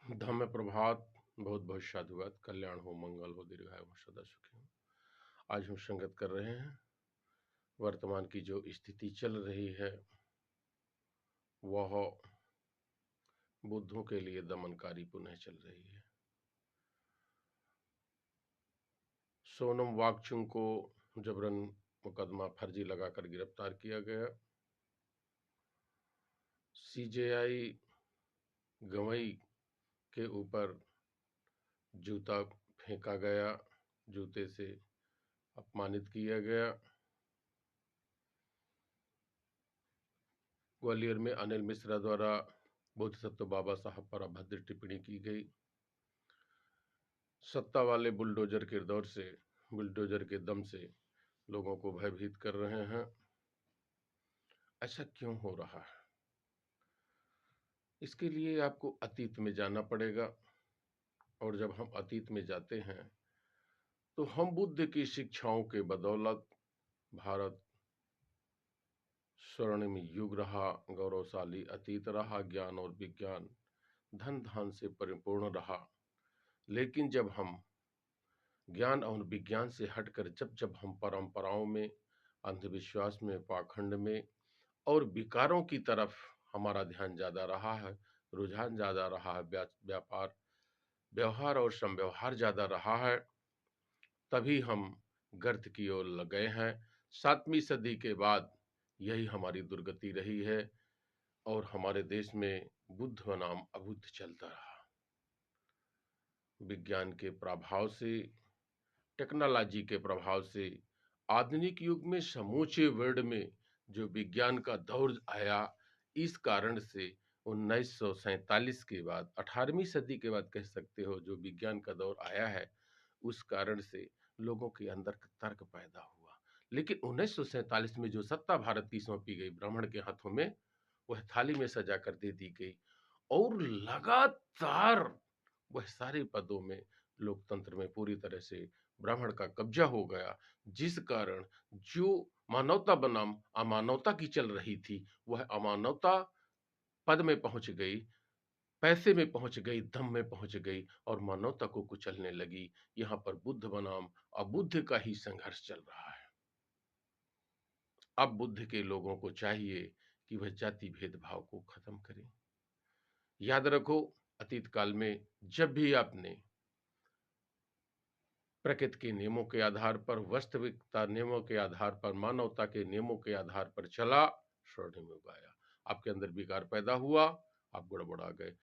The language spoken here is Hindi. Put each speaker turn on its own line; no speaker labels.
धम्म प्रभात। बहुत बहुत साधुवाद। कल्याण हो, मंगल हो, दीर्घायु हो, सदा सुखी हो। आज हम संगत कर रहे हैं वर्तमान की जो स्थिति चल रही है वह बुद्धों के लिए दमनकारी पुनः चल रही है। सोनम वांगचुक को जबरन मुकदमा फर्जी लगाकर गिरफ्तार किया गया। सीजेआई गवई के ऊपर जूता फेंका गया, जूते से अपमानित किया गया। ग्वालियर में अनिल मिश्रा द्वारा बोधिसत्व बाबा साहब पर अभद्र टिप्पणी की गई। सत्ता वाले बुलडोजर के दम से लोगों को भयभीत कर रहे हैं। ऐसा क्यों हो रहा है? इसके लिए आपको अतीत में जाना पड़ेगा, और जब हम अतीत में जाते हैं तो हम बुद्ध की शिक्षाओं के बदौलत भारत स्वर्णिम युग रहा, गौरवशाली अतीत रहा, ज्ञान और विज्ञान धन धान से परिपूर्ण रहा। लेकिन जब हम ज्ञान और विज्ञान से हटकर जब हम परंपराओं में, अंधविश्वास में, पाखंड में और विकारों की तरफ हमारा ध्यान ज्यादा रहा है, रुझान ज्यादा रहा है, व्यापार व्यवहार और समव्यवहार ज्यादा रहा है, तभी हम गर्त की ओर लग गए हैं। 7वीं सदी के बाद यही हमारी दुर्गति रही है और हमारे देश में बुद्ध बनाम अबुद्ध चलता रहा। विज्ञान के प्रभाव से, टेक्नोलॉजी के प्रभाव से आधुनिक युग में समूचे वर्ल्ड में जो विज्ञान का दौर आया, इस कारण से 1947 के बाद, 18वीं सदी के बाद कह सकते हो, जो विज्ञान का दौर आया है, उस कारण से लोगों के अंदर तर्क पैदा हुआ। लेकिन 1947 में जो सत्ता भारत की सौंपी गई ब्राह्मण के हाथों में, वह थाली में सजा कर दे दी गई और लगातार वह सारे पदों में लोकतंत्र में पूरी तरह से ब्राह्मण का कब्जा हो गया, जिस कारण जो मानवता बनाम अमानवता की चल रही थी, वह अमानवता पद में पहुंच गई, पैसे में पहुंच गई, दम में पहुंच गई और मानवता को कुचलने लगी। यहाँ पर बुद्ध बनाम अबुद्ध का ही संघर्ष चल रहा है। अब बुद्ध के लोगों को चाहिए कि वह जाति भेदभाव को खत्म करें। याद रखो, अतीत काल में जब भी आपने प्रकृति के नियमों के आधार पर, वास्तविकता नियमों के आधार पर, मानवता के नियमों के आधार पर चला, स्वर्णिम युग आया। आपके अंदर विकार पैदा हुआ, आप गड़बड़ा गए।